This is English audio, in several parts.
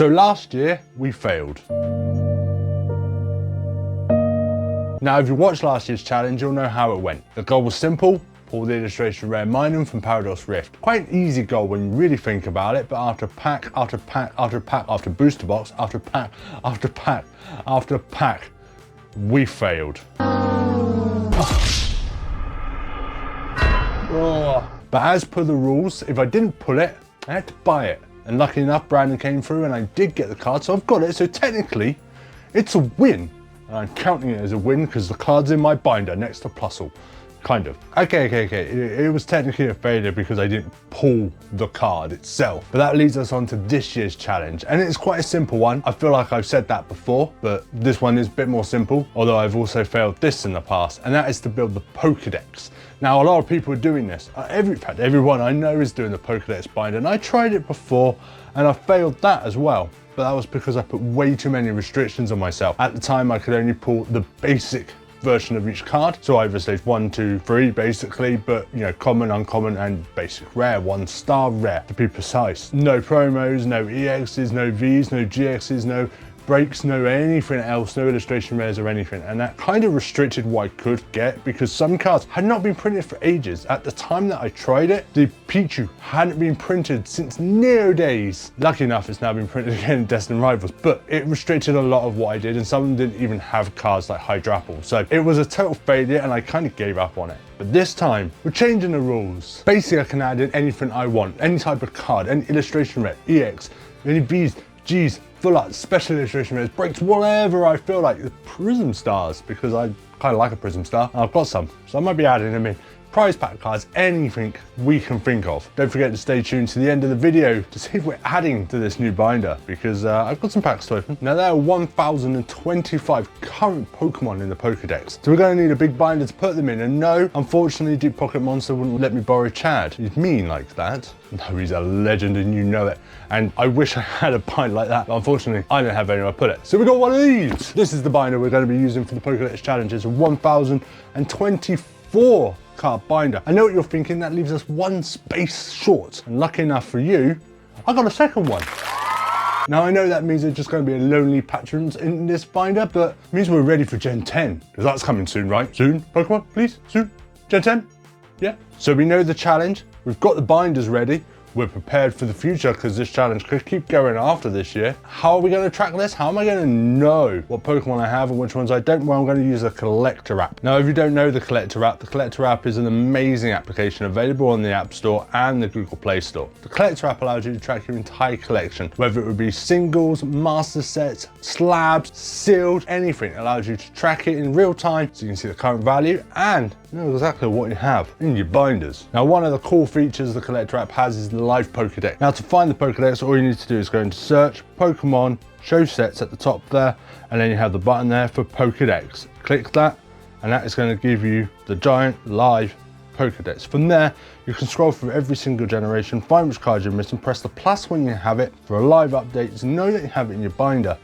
So last year, we failed. Now, if you watched last year's challenge, you'll know how it went. The goal was simple: pull the illustration rare minimum from Paradox Rift. Quite an easy goal when you really think about it, but after pack, after pack, after pack, after booster box, after pack, after pack, after pack, we failed. But as per the rules, if I didn't pull it, I had to buy it. And lucky enough, Brandon came through and I did get the card, so I've got it. So technically, it's a win. And I'm counting it as a win because the card's in my binder next to Plusle. Kind of. Okay. It was technically a failure because I didn't pull the card itself. But that leads us on to this year's challenge. And it's quite a simple one. I feel like I've said that before, but this one is a bit more simple, although I've also failed this in the past, and that is to build the Pokedex. Now, a lot of people are doing this. In fact, everyone I know is doing the Pokedex binder, and I tried it before and I failed that as well. But that was because I put way too many restrictions on myself. At the time, I could only pull the basic version of each card. So either stage 1, 2, 3 basically, but you know, common, uncommon, and basic rare, 1-star rare to be precise. No promos, no EXs, no Vs, no GXs, no breaks, no anything else, no illustration rares or anything. And that kind of restricted what I could get because some cards had not been printed for ages. At the time that I tried it, the Pichu hadn't been printed since Neo days. Lucky enough, it's now been printed again in Destined Rivals, but it restricted a lot of what I did, and some of them didn't even have cards like Hydrapple. So it was a total failure and I kind of gave up on it. But this time, we're changing the rules. Basically, I can add in anything I want, any type of card, any illustration rare, EX, any Bs, Gs, full art, special illustration rares, breaks, whatever I feel like. The Prism Stars, because I kind of like a Prism Star, and I've got some, so I might be adding them in. Prize pack cards, anything we can think of. Don't forget to stay tuned to the end of the video to see if we're adding to this new binder, because I've got some packs to open. Now, there are 1,025 current Pokemon in the Pokedex, so we're going to need a big binder to put them in. And no, unfortunately, Deep Pocket Monster wouldn't let me borrow Chad. He's mean like that. No, he's a legend and you know it. And I wish I had a binder like that, but unfortunately, I don't have anywhere to put it. So we got one of these. This is the binder we're going to be using for the Pokedex challenge. It's a 1,024 card binder. I know what you're thinking, that leaves us one space short. And lucky enough for you, I got a second one. Now I know that means there's just going to be a lonely patrons in this binder, but it means we're ready for Gen 10. Because that's coming soon, right? Soon, Pokemon, please, soon. Gen 10? Yeah. So we know the challenge, we've got the binders ready. We're prepared for the future because this challenge could keep going after this year. How are we going to track this? How am I going to know what Pokemon I have and which ones I don't? Well, I'm going to use a collector app. Now, if you don't know the collector app is an amazing application available on the App Store and the Google Play Store. The collector app allows you to track your entire collection, whether it would be singles, master sets, slabs, sealed, anything. It allows you to track it in real time so you can see the current value and know exactly what you have in your binders. Now, one of the cool features the collector app has is the live Pokedex. Now, to find the Pokedex, all you need to do is go into search, Pokemon, show sets at the top there, and then you have the button there for Pokedex. Click that, and that is going to give you the giant live Pokedex. From there, you can scroll through every single generation, find which card you're missing, press the plus when you have it for a live update to know that you have it in your binder.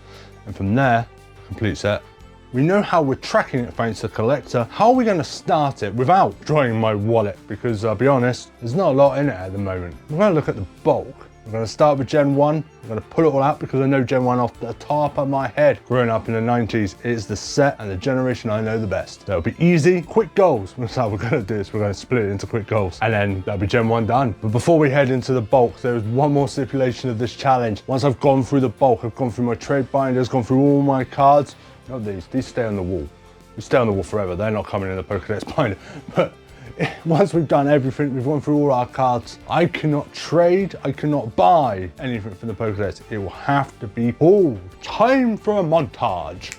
And from there, complete set. We know how we're tracking it thanks to collector. How are we going to start it without drawing my wallet? Because I'll be honest, there's not a lot in it at the moment. We're going to look at the bulk. We're going to start with Gen 1. I'm going to pull it all out because I know Gen 1 off the top of my head. Growing up in the 90s, it is the set and the generation I know the best. That'll be easy, quick goals. That's how we're going to do this. We're going to split it into quick goals. And then that'll be Gen 1 done. But before we head into the bulk, there's one more stipulation of this challenge. Once I've gone through the bulk, I've gone through my trade binders, gone through all my cards. Not these stay on the wall. They stay on the wall forever. They're not coming in the Pokedex binder. But once we've done everything, we've gone through all our cards, I cannot trade, I cannot buy anything from the Pokedex. It will have to be pulled. Time for a montage.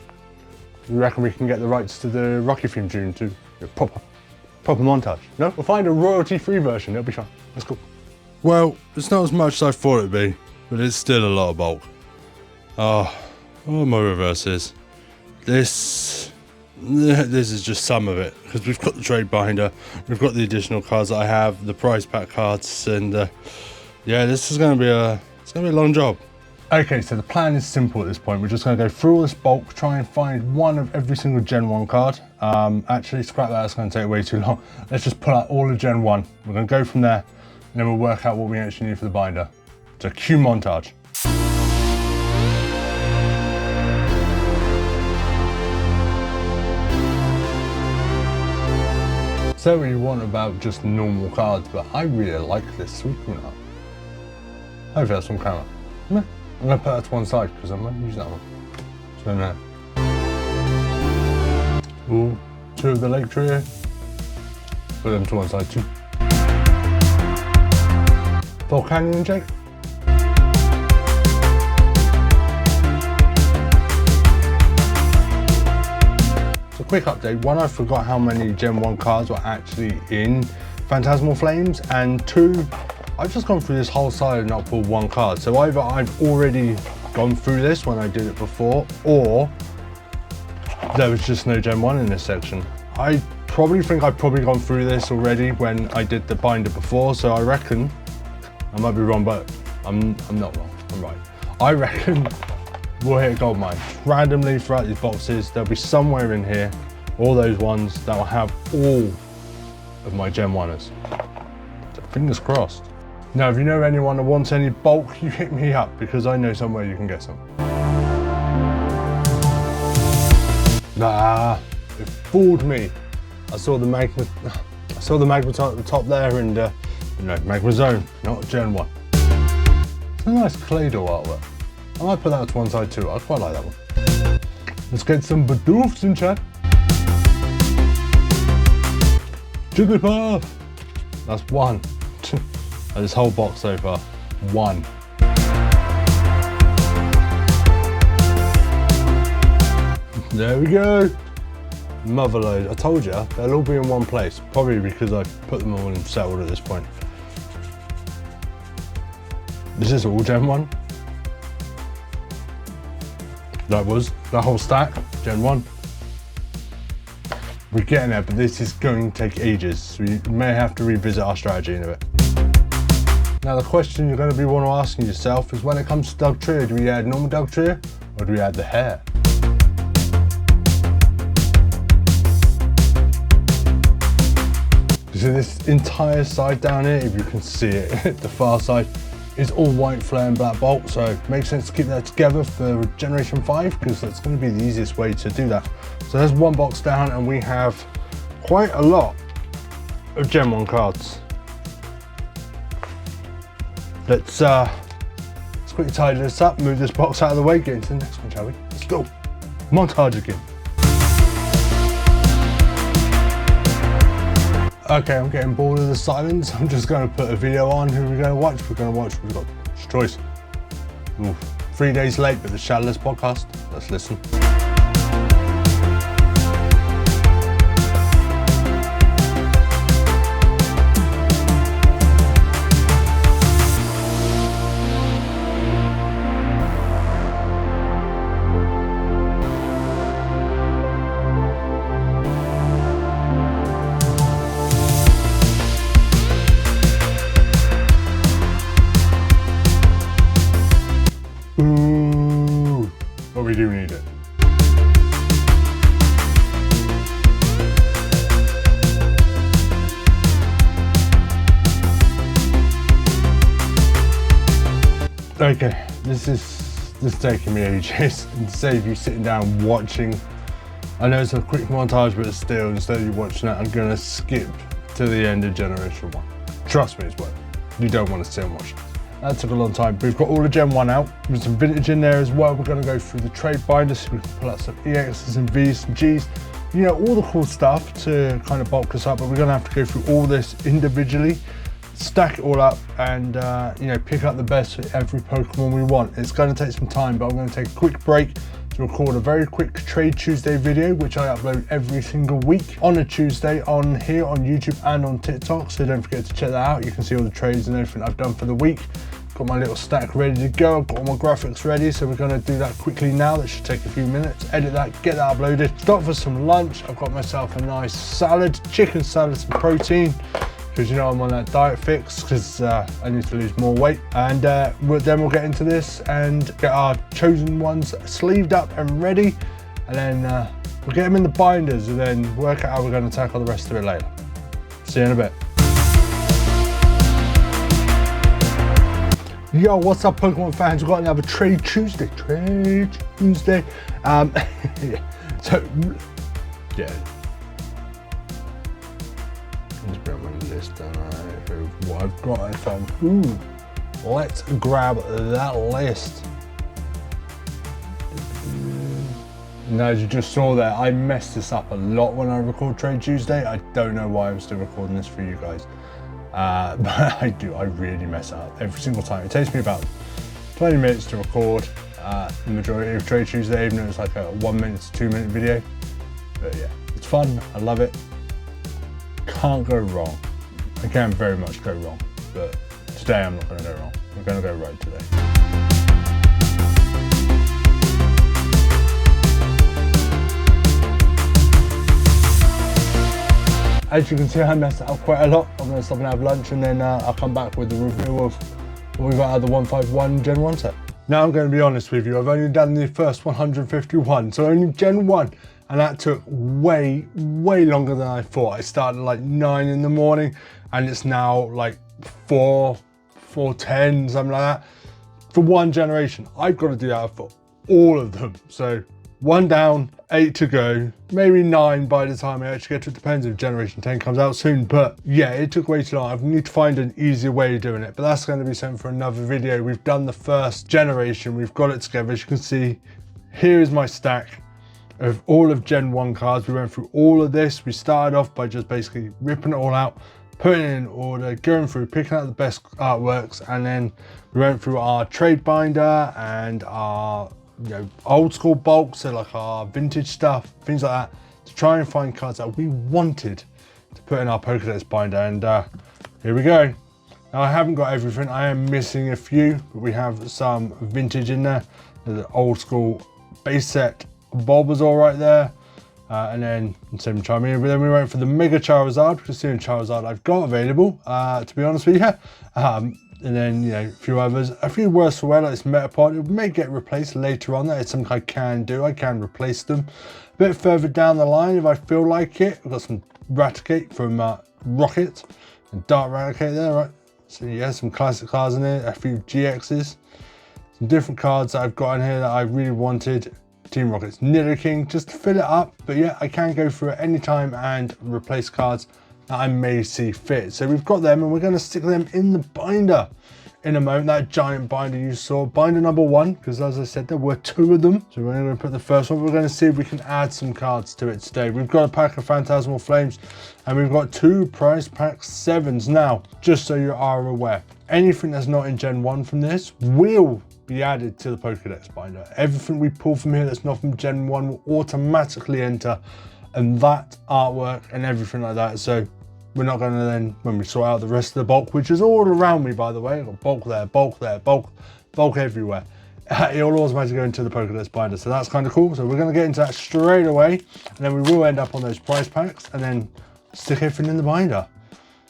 You reckon we can get the rights to the Rocky theme tune to a proper montage? No? We'll find a royalty-free version. It'll be fun. That's cool. Well, it's not as much as I thought it'd be, but it's still a lot of bulk. Oh, my reverses. This is just some of it, because we've got the trade binder, we've got the additional cards that I have, the prize pack cards, and yeah, this is going to be a long job. Okay, so the plan is simple at this point. We're just going to go through all this bulk, try and find one of every single Gen 1 card. Actually, scrap that, it's going to take way too long. Let's just pull out all of Gen 1. We're going to go from there, and then we'll work out what we actually need for the binder. So cue montage. say what you want about just normal cards, but I really like this sweeping art. Hopefully that's on camera. I'm gonna put that to one side because I'm gonna use that one. So no. Ooh, 2 of the Lake Trio. Put them to one side too. Volcanion Jake. So quick update, 1, I forgot how many Gen 1 cards were actually in Phantasmal Flames, and 2, I've just gone through this whole side and not pulled 1 card. So either I've already gone through this when I did it before, or there was just no Gen 1 in this section. I probably think I've probably gone through this already when I did the binder before, so I reckon, I might be wrong, but I'm not wrong, I'm right. I reckon we'll hit a gold mine. Randomly throughout these boxes, there'll be somewhere in here, all those ones that will have all of my Gen 1ers. So fingers crossed. Now, if you know anyone that wants any bulk, you hit me up because I know somewhere you can get some. Nah, it fooled me. I saw the magma at the top there, and no, magma zone, not Gen 1. It's a nice Clay-Doh artwork. I might put that to one side too. I quite like that one. Let's get some Bidoofs in chat. Jigglypuff. That's 1. This whole box so far. 1. There we go. Motherload. I told you, they'll all be in one place. Probably because I put them all in settled at this point. This is all Gen 1. That was the whole stack, Gen 1. We're getting there, but this is going to take ages. So we may have to revisit our strategy in a bit. Now the question you're going to be asking yourself is, when it comes to Dugtrio, do we add normal Dugtrio or do we add the hair? So this entire side down here, if you can see it, the far side, is all white flare and black bolt, so it makes sense to keep that together for Generation 5 because that's going to be the easiest way to do that. So there's one box down and we have quite a lot of Gen 1 cards. Let's quickly tidy this up, move this box out of the way, get into the next one, shall we? Let's go. Montage again. Okay, I'm getting bored of the silence. I'm just going to put a video on. Who are we going to watch? We've got choice. Ooh, 3 days late, but the Shadowless podcast. Let's listen. But we do need it. Okay, this is taking me ages, and to save you sitting down watching. I know it's a quick montage, but still, instead of you watching that, I'm gonna skip to the end of Generation 1. Trust me, it's worth it. You don't want to sit and watch that. That took a long time. We've got all the Gen 1 out, with some vintage in there as well. We're going to go through the trade binder so we can pull out some EXs and Vs, some Gs, you know, all the cool stuff to kind of bulk us up, but we're going to have to go through all this individually, stack it all up, and you know, pick up the best for every Pokemon we want. It's going to take some time, but I'm going to take a quick break to record a very quick Trade Tuesday video, which I upload every single week on a Tuesday on here on YouTube and on TikTok, so don't forget to check that out. You can see all the trades and everything I've done for the week. Got my little stack ready to go. I've got all my graphics ready, so we're going to do that quickly now. That should take a few minutes. Edit that, get that uploaded. Stop for some lunch. I've got myself a nice salad, chicken salad, some protein, because you know I'm on that diet fix because I need to lose more weight. And then we'll get into this and get our chosen ones sleeved up and ready, and then we'll get them in the binders and then work out how we're going to tackle the rest of it later. See you in a bit. Yo, what's up, Pokemon fans? We've got another Trade Tuesday. Yeah. So, yeah. needs to be on my list, don't I? Of what I've got from. Let's grab that list. Now, as you just saw there, I messed this up a lot when I record Trade Tuesday. I don't know why I'm still recording this for you guys. But I really mess it up every single time. It takes me about 20 minutes to record the majority of Trade Tuesday, even though it's like a 1 minute to 2 minute video. But yeah, it's fun, I love it. Can't go wrong. I can very much go wrong, but today I'm not gonna go wrong. We're gonna go right today. As you can see, I messed it up quite a lot. I'm going to stop and have lunch, and then I'll come back with the review of what we got out of the 151 Gen 1 set. Now I'm going to be honest with you, I've only done the first 151, so only Gen 1, and that took way longer than I thought. I started at like 9 in the morning, and it's now like 4:10, something like that. For one generation, I've got to do that for all of them. So 1 down, 8 to go, maybe 9 by the time I actually get to it. Depends if Generation 10 comes out soon, but yeah, it took way too long. I need to find an easier way of doing it, but that's going to be something for another video. We've done the first generation, we've got it together. As you can see, here is my stack of all of Gen 1 cards. We went through all of this. We started off by just basically ripping it all out, putting it in order, going through, picking out the best artworks, and then we went through our trade binder and our old school bulk, so like our vintage stuff, things like that, to try and find cards that we wanted to put in our Pokedex binder. And here we go. Now, I haven't got everything. I am missing a few, but we have some vintage in there. There's an old school base set Bulbasaur right there. And then same Charmeleon, but then we went for the Mega Charizard, which is the only Charizard I've got available, to be honest with you. And then, a few others, a few worse for wear, like this Metapod. It may get replaced later on. That is something I can do. I can replace them. A bit further down the line, if I feel like it, I've got some Raticate from Rocket, and Dark Raticate there, right? So yeah, some classic cards in there, a few GXs, some different cards that I've got in here that I really wanted. Team Rocket's Nidoking, just to fill it up. But yeah, I can go through it anytime and replace cards that I may see fit. So we've got them, and we're going to stick them in the binder in a moment. That giant binder you saw, binder number 1, because as I said, there were 2 of them. So we're going to put the first one. We're going to see if we can add some cards to it today. We've got a pack of Phantasmal Flames, and we've got 2 prize pack 7s. Now, just so you are aware, anything that's not in Gen 1 from this will be added to the Pokedex binder. Everything we pull from here that's not from Gen 1 will automatically enter, and that artwork and everything like that. So we're not going to then, when we sort out the rest of the bulk, which is all around me, by the way, I've got bulk there, bulk there, bulk everywhere. It will automatically go into the Pokedex binder, so that's kind of cool. So we're going to get into that straight away, and then we will end up on those prize packs, and then stick everything in the binder.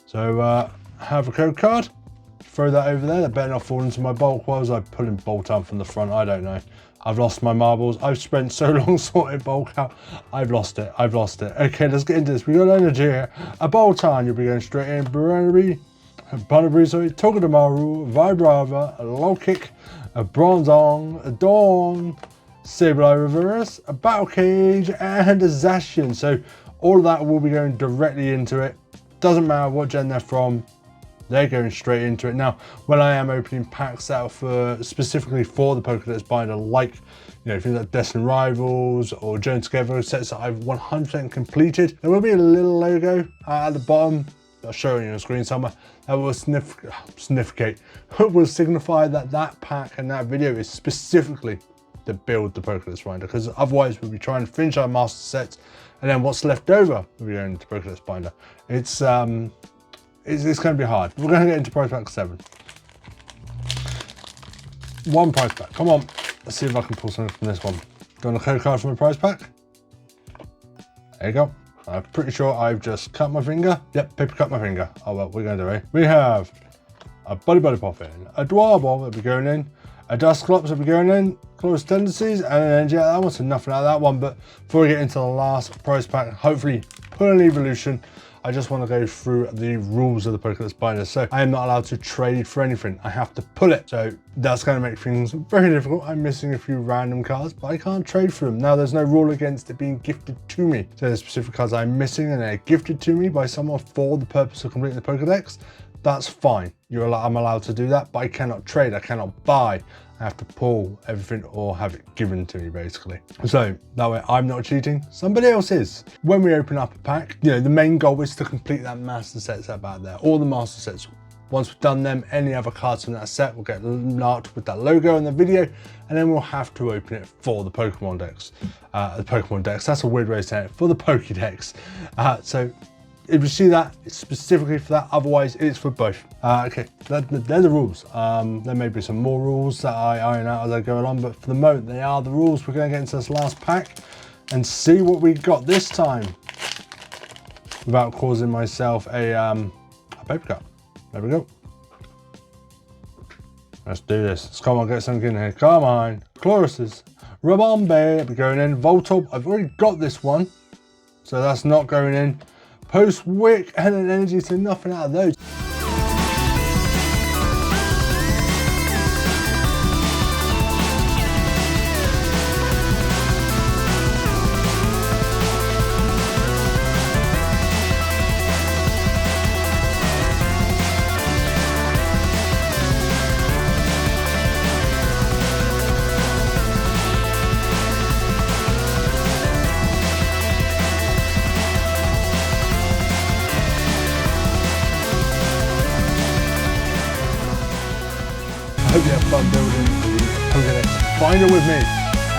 So have a code card, throw that over there. That better not fall into my bulk. Why was I pulling bolt out from the front? I don't know. I've lost my marbles. I've spent so long sorting bulk out. I've lost it. Okay, let's get into this. We got energy here. A Bolton, you'll be going straight in. Bunnelby, sorry. Togedemaru, Vibrava, a Low Kick, a Bronzong, a Dawn, Sableye Reverse, a Battle Cage, and a Zacian. So all of that will be going directly into it. Doesn't matter what gen they're from. They're going straight into it. Now, when I am opening packs out specifically for the Pokedex binder, like things like Destined Rivals or Join Together sets that I've 100% completed, there will be a little logo at the bottom. I'll show you on the screen somewhere. That will will signify that that pack and that video is specifically to build the Pokedex binder, because otherwise we'll be trying to finish our master sets, and then what's left over will be going into Pokedex binder. It's going to be hard. We're going to get into prize pack 7. 1 prize pack. Come on. Let's see if I can pull something from this one. Do you want a code card from a prize pack? There you go. I'm pretty sure I've just cut my finger. Yep, paper cut my finger. Oh well, we're going to do it. We have a Buddy Poppin, a Dwarball that'll be going in, a Dusclops that'll be going in, Close Tendencies, and an Energy. That one's nothing out of that one. But before we get into the last prize pack, hopefully pull an evolution. I just want to go through the rules of the Pokedex binder. So I am not allowed to trade for anything. I have to pull it. So that's going to make things very difficult. I'm missing a few random cards, but I can't trade for them. Now there's no rule against it being gifted to me. So there's specific cards I'm missing and they're gifted to me by someone for the purpose of completing the Pokedex. That's fine. I'm allowed to do that, but I cannot trade. I cannot buy. I have to pull everything or have it given to me, basically. So that way I'm not cheating, somebody else is. When we open up a pack, you know, the main goal is to complete that master set that's out there, all the master sets. Once we've done them, any other cards from that set will get marked with that logo in the video, and then we'll have to open it for the Pokemon Dex. The Pokemon Dex, that's a weird way of saying it, for the Pokedex. So if you see that, it's specifically for that, otherwise it's for both. Okay, they're the rules. There may be some more rules that I iron out as I go along, but for the moment, they are the rules. We're gonna get into this last pack and see what we got this time without causing myself a paper cut. There we go. Let's do this. Let's come on, get something in here. Come on. Chloruses. Rabombe. We're going in. Voltorb. I've already got this one, so that's not going in. Post Wick and an energy, so nothing out of those. I hope you have fun building the Pokedex binder with me.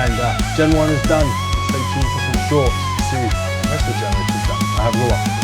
And Gen 1 is done. Stay tuned for some shorts. See you the rest of the generation. I have Lua.